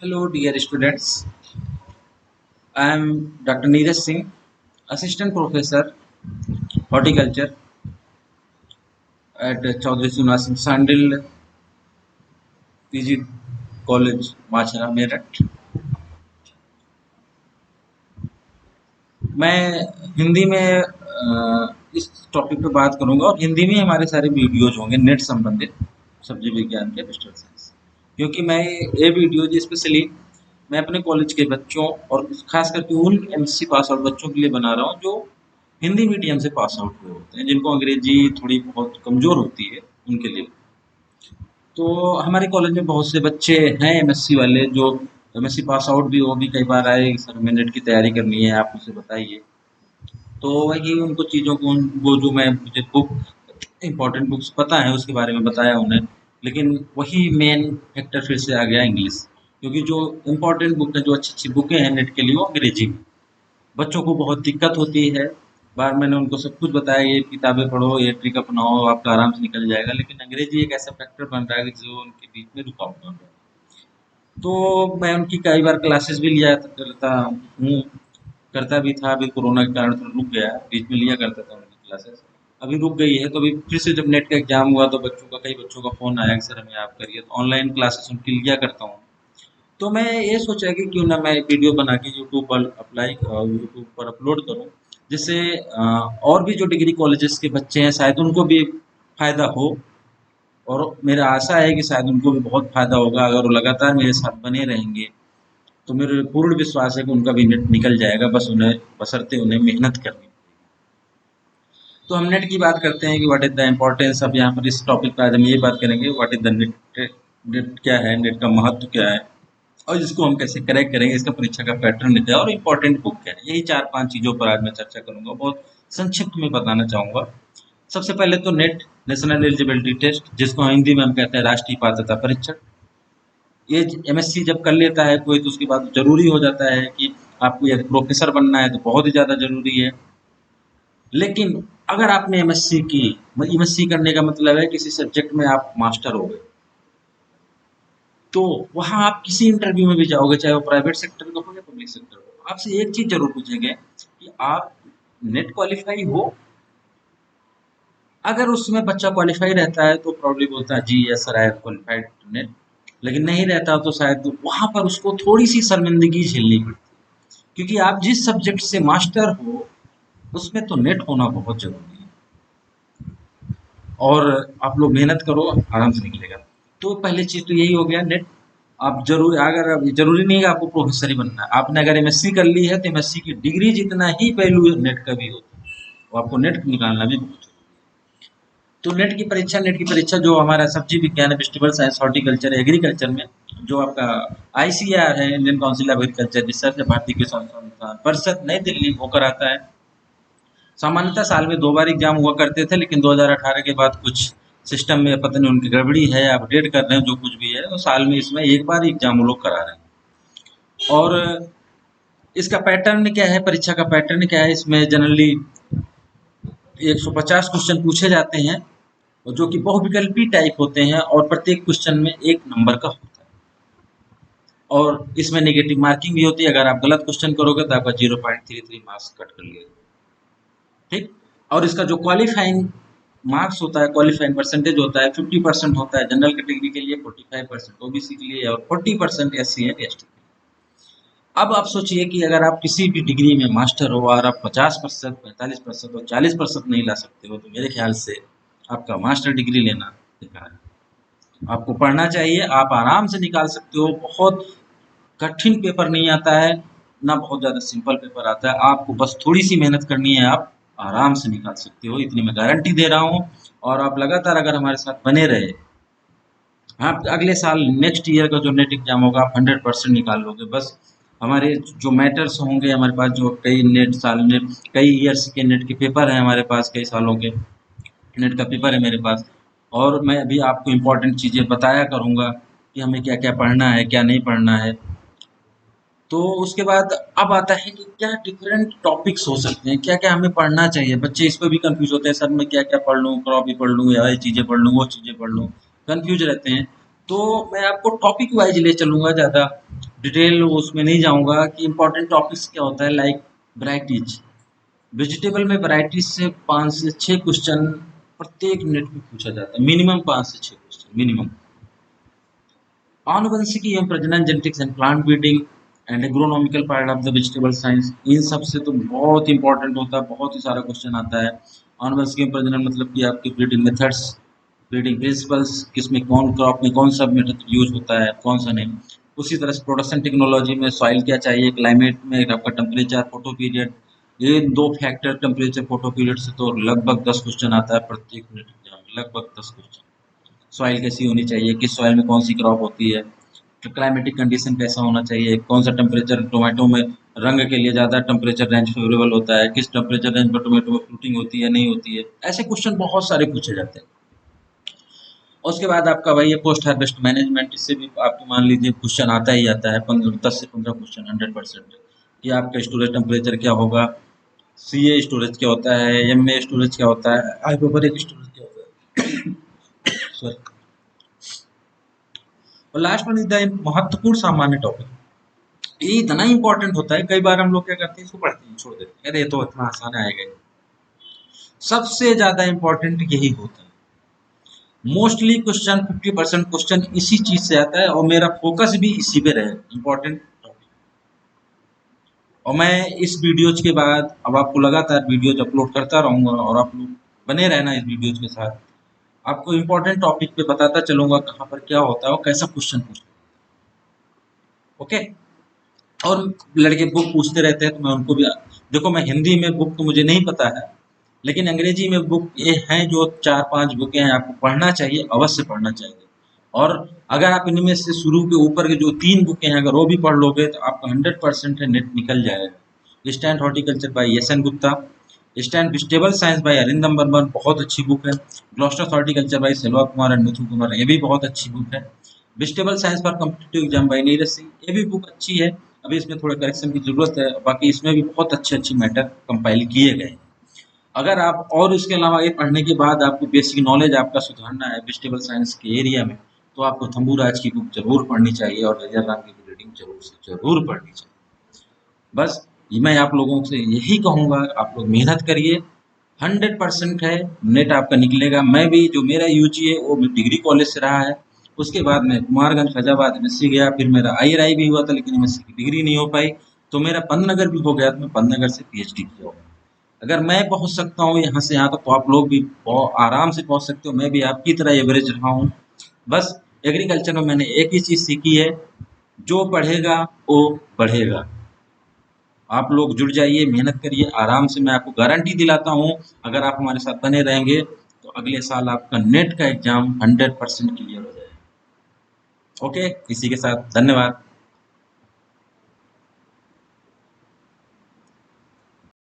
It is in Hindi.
Hello, dear students. I am Dr. Neeraj Singh, Assistant Professor, Horticulture at Chaudhry Srinivasan Singh Sandil PG College, Machara, Meerut. मैं हिंदी में इस टॉपिक पे बात करूंगा और हिंदी में हमारे सारे वीडियोज होंगे नेट संबंधित सब्जी विज्ञान के डिजिटल साइंस, क्योंकि मैं ये वीडियो स्पेशली मैं अपने कॉलेज के बच्चों और खास करके उन एमएससी पास आउट बच्चों के लिए बना रहा हूँ जो हिंदी मीडियम से पास आउट हुए होते हैं, जिनको अंग्रेजी थोड़ी बहुत कमजोर होती है उनके लिए। तो हमारे कॉलेज में बहुत से बच्चे हैं एमएससी वाले जो एमएससी पास आउट भी हो, भी कई बार आए सर हमें नेट की तैयारी करनी है, आप मुझे बताइए। तो वही उनको चीज़ों को वो जो मैं मुझे बुक इम्पोर्टेंट बुक्स पता है उसके बारे में बताया उन्हें, लेकिन वही मेन फैक्टर फिर से आ गया इंग्लिश, क्योंकि जो इम्पोर्टेंट बुक है, जो अच्छी अच्छी बुकें हैं नेट के लिए, वो अंग्रेजी में बच्चों को बहुत दिक्कत होती है। बार मैंने उनको सब कुछ बताया, ये किताबें पढ़ो, ये ट्रिक अपनाओ, आपका आराम से निकल जाएगा, लेकिन अंग्रेजी एक ऐसा फैक्टर बन रहा है कि जो उनके बीच में रुकावट बन रहा है। तो मैं उनकी कई बार क्लासेस भी लिया करता हूँ, करता भी था। अभी कोरोना के कारण थोड़ा रुक गया, बीच में लिया करता था उनकी क्लासेस, अभी रुक गई है। तो अभी फिर से जब नेट का एग्जाम हुआ तो कई बच्चों का फोन आया कि सर हमें आप करिए, तो ऑनलाइन क्लासेस उनकी लिया करता हूँ। तो मैं ये सोचा कि क्यों ना मैं वीडियो बना के यूट्यूब पर अपलोड करूँ, जिससे और भी जो डिग्री कॉलेजेस के बच्चे हैं शायद उनको भी फायदा हो। और मेरा आशा है कि शायद उनको भी बहुत फायदा होगा अगर वो लगातार मेरे साथ बने रहेंगे। तो मेरे पूर्ण विश्वास है कि उनका भी नेट निकल जाएगा, बस उन्हें बशर्ते उन्हें मेहनत करनी। तो हम नेट की बात करते हैं कि व्हाट इज द इम्पोर्टेंस। अब यहाँ पर इस टॉपिक पर आज हम ये बात करेंगे what is the net, net क्या है, नेट का महत्व क्या है, और इसको हम कैसे क्रैक करेंगे, इसका परीक्षा का पैटर्न क्या है और इम्पोर्टेंट बुक क्या है। यही 4-5 चीज़ों पर आज मैं चर्चा करूंगा, बहुत संक्षिप्त में बताना चाहूँगा। सबसे पहले तो नेट, नेशनल एलिजिबिलिटी टेस्ट, जिसको हिंदी में हम कहते हैं राष्ट्रीय पात्रता परीक्षण। ये एमएससी जब कर लेता है कोई, तो उसके बाद जरूरी हो जाता है कि आपको यदि प्रोफेसर बनना है तो बहुत ही ज़्यादा जरूरी है। लेकिन अगर आपने एमएससी की, एमएससी करने का मतलब है किसी सब्जेक्ट में आप मास्टर हो गए, तो वहाँ आप किसी इंटरव्यू में भी जाओगे, चाहे वो प्राइवेट सेक्टर का हो या पब्लिक सेक्टर हो, आपसे एक चीज जरूर पूछेंगे कि आप नेट क्वालिफाई हो। अगर उसमें बच्चा क्वालिफाई रहता है तो प्रॉब्ली बोलता है जी yes sir I have qualified NET, लेकिन नहीं रहता तो शायद वहां पर उसको थोड़ी सी शर्मिंदगी झेलनी पड़ती है, क्योंकि आप जिस सब्जेक्ट से मास्टर हो उसमें तो नेट होना बहुत जरूरी है। और आप लोग मेहनत करो, आराम से निकलेगा। तो पहली चीज तो यही हो गया नेट। आप जरूर, अगर जरूरी नहीं है आपको प्रोफेसर ही बनना है, आपने अगर एमएससी कर ली है तो एमएससी की डिग्री जितना ही वैल्यू नेट का भी होता है, तो आपको नेट निकालना भी बहुत जरूरी है। तो नेट की परीक्षा जो हमारा सब्जी विज्ञान, वेजिटेबल साइंस, हॉर्टिकल्चर, एग्रीकल्चर में जो आपका आईसीआर है, Indian council of agriculture research, भारतीय किसान संस्थान परिषद नई दिल्ली वो कराता है। सामान्यतः साल में 2 बार एग्जाम हुआ करते थे, लेकिन 2018 के बाद कुछ सिस्टम में पता नहीं उनकी गड़बड़ी है, अपडेट कर रहे हैं जो कुछ भी है, तो साल में इसमें एक बार एग्जाम वो लोग करा रहे हैं। और इसका पैटर्न क्या है, परीक्षा का पैटर्न क्या है, इसमें जनरली 150 क्वेश्चन पूछे जाते हैं, और जो कि बहुविकल्पी टाइप होते हैं, और प्रत्येक क्वेश्चन में 1 नंबर का होता है। और इसमें नेगेटिव मार्किंग भी होती है, अगर आप गलत क्वेश्चन करोगे तो आपका 0.33 मार्क्स कट कर लिएगा। ठीक। और इसका जो क्वालिफाइंग मार्क्स होता है, क्वालिफाइंग परसेंटेज होता है, 50% होता है जनरल कैटेगरी के लिए, 45% ओबीसी के लिए, और 40% एससी एंड एसटी। अब आप सोचिए कि अगर आप किसी भी डिग्री में मास्टर हो और आप 50%, 45% और 40% नहीं ला सकते हो, तो मेरे ख्याल से आपका मास्टर डिग्री लेना बेकार है। आपको पढ़ना चाहिए, आप आराम से निकाल सकते हो, बहुत कठिन पेपर नहीं आता है, ना बहुत ज़्यादा सिंपल पेपर आता है, आपको बस थोड़ी सी मेहनत करनी है, आप आराम से निकाल सकते हो, इतनी मैं गारंटी दे रहा हूँ। और आप लगातार अगर हमारे साथ बने रहे, आप अगले साल नेक्स्ट ईयर का जो नेट एग्जाम होगा आप 100% निकाल लोगे। बस हमारे जो मैटर्स होंगे, हमारे पास जो कई ईयर्स के नेट के पेपर हैं हमारे पास, कई सालों के नेट का पेपर है मेरे पास, और मैं अभी आपको इम्पोर्टेंट चीज़ें बताया करूँगा कि हमें क्या क्या पढ़ना है, क्या नहीं पढ़ना है। तो उसके बाद अब आता है कि क्या डिफरेंट टॉपिक्स हो सकते हैं, क्या क्या हमें पढ़ना चाहिए। बच्चे इस पर भी कंफ्यूज होते हैं, सर मैं क्या क्या पढ़ लूँ, क्रॉप भी पढ़ लूँ या ये चीज़ें पढ़ लूँ वो चीज़ें पढ़ लूँ, कंफ्यूज रहते हैं। तो मैं आपको टॉपिक वाइज ले चलूँगा ज़्यादा, डिटेल उसमें नहीं जाऊंगा कि इंपॉर्टेंट टॉपिक्स क्या होता है, लाइक वैरायटीज। वेजिटेबल में वैरायटीज से 5 से 6 क्वेश्चन प्रत्येक मिनट में पूछा जाता है, मिनिमम 5 से 6 क्वेश्चन मिनिमम। आनुवंशिकी एवं प्रजनन, genetics and plant breeding and agronomical part of the vegetable science, इन सब से तो बहुत इंपॉर्टेंट होता है, बहुत ही सारा क्वेश्चन आता है। आनुवंशिकी एवं प्रजनन मतलब कि आपकी ब्रीडिंग मेथड्स, ब्रीडिंग प्रिंसिपल्स, किसमें कौन क्रॉप में कौन सा मेथड यूज होता है, कौन सा नहीं। उसी तरह से प्रोडक्शन टेक्नोलॉजी में सॉइल क्या चाहिए, क्लाइमेट में आपका टेम्परेचर, फोटो पीरियड, ये 2 फैक्टर टेम्परेचर फोटो पीरियड से तो लगभग 10 क्वेश्चन आता है प्रत्येक मिनट एग्जाम में, लगभग 10 क्वेश्चन। सॉइल कैसी होनी चाहिए, किस सॉइल में कौन सी क्रॉप होती है, तो क्लाइमेटिक कंडीशन कैसा होना चाहिए, कौन सा टेम्परेचर टोमेटो में रंग के लिए ज़्यादा टेम्परेचर रेंज फेवरेबल होता है, किस टेम्परेचर रेंज पर टोमेटो में फ्रूटिंग होती है नहीं होती है, ऐसे क्वेश्चन बहुत सारे पूछे जाते हैं। और उसके बाद आपका वही है पोस्ट हार्वेस्ट मैनेजमेंट, इससे भी आपको मान लीजिए क्वेश्चन आता ही आता है, 10 से 15 क्वेश्चन 100% कि आपका स्टोरेज टेम्परेचर क्या होगा, सीए स्टोरेज क्या होता है, एमए स्टोरेज क्या होता है, हाइपोबैरिक स्टोरेज क्या होता है। सॉरी। और लास्ट वन इज द महत्वपूर्ण सामान्य टॉपिक। ये इतना इंपॉर्टेंट होता है, कई बार हम लोग क्या करते हैं, इसको पढ़ते हैं छोड़ देते हैं, अरे ये तो इतना आसान आएगा। सबसे ज्यादा इंपॉर्टेंट यही होता है। मोस्टली क्वेश्चन 50% क्वेश्चन इसी चीज से आता है और मेरा फोकस भी इसी पे रहे, इंपॉर्टेंट टॉपिक। और मैं इस वीडियोज के बाद अब आपको लगातार वीडियोज अपलोड करता रहूंगा और आप लोग बने रहना इस वीडियोज के साथ। आपको इंपॉर्टेंट टॉपिक पे बताता चलूंगा कहाँ पर क्या होता है और कैसा क्वेश्चन पूछता है। ओके। और लड़के बुक पूछते रहते हैं तो मैं उनको भी, देखो मैं हिंदी में बुक तो मुझे नहीं पता है, लेकिन अंग्रेजी में बुक ये हैं जो 4-5 बुकें हैं, आपको पढ़ना चाहिए, अवश्य पढ़ना चाहिए। और अगर आप इनमें से शुरू के ऊपर के जो 3 बुकें हैं अगर वो भी पढ़ लोगे तो आपका 100% है नेट निकल जाएगा। Stand horticulture by S N Gupta, stand vegetable science by Arindam Barman, बहुत अच्छी बुक है। ग्लॉस्टर horticulture by Selva Kumar and Mithun Kumar, ये भी बहुत अच्छी बुक है। Vegetable science for competitive exam by Neeraj Singh, ये भी बुक अच्छी है, अभी इसमें थोड़ा करेक्शन की जरूरत है, बाकी इसमें भी बहुत अच्छे अच्छे मैटर कंपाइल किए गए हैं। अगर आप और इसके अलावा ये पढ़ने के बाद आपको बेसिक नॉलेज आपका सुधारना है वेजिटेबल साइंस के एरिया में, तो आपको थंबूराज की बुक जरूर पढ़नी चाहिए और रजा राम की रीडिंग जरूर से जरूर पढ़नी चाहिए। बस ये मैं आप लोगों से यही कहूँगा, आप लोग मेहनत करिए, 100% है नेट आपका निकलेगा। मैं भी, जो मेरा यूजी है वो डिग्री कॉलेज से रहा है, उसके बाद मैं कुमारगंज फैजाबाद एमएससी गया, फिर मेरा आईआरआई भी हुआ था लेकिन एमएससी की डिग्री नहीं हो पाई, तो मेरा पन्नगर भी हो गया, तो मैं पन्नगर से पीएचडी किया हूँ। अगर मैं पहुंच सकता हूँ यहाँ से यहाँ तक तो आप लोग भी आराम से पहुंच सकते हो, मैं भी आपकी तरह एवरेज रहा हूँ। बस एग्रीकल्चर में मैंने एक ही चीज़ सीखी है, जो पढ़ेगा वो बढ़ेगा। आप लोग जुड़ जाइए, मेहनत करिए आराम से, मैं आपको गारंटी दिलाता हूँ अगर आप हमारे साथ बने रहेंगे तो अगले साल आपका नेट का एग्जाम 100% क्लियर हो जाएगा। ओके, इसी के साथ धन्यवाद।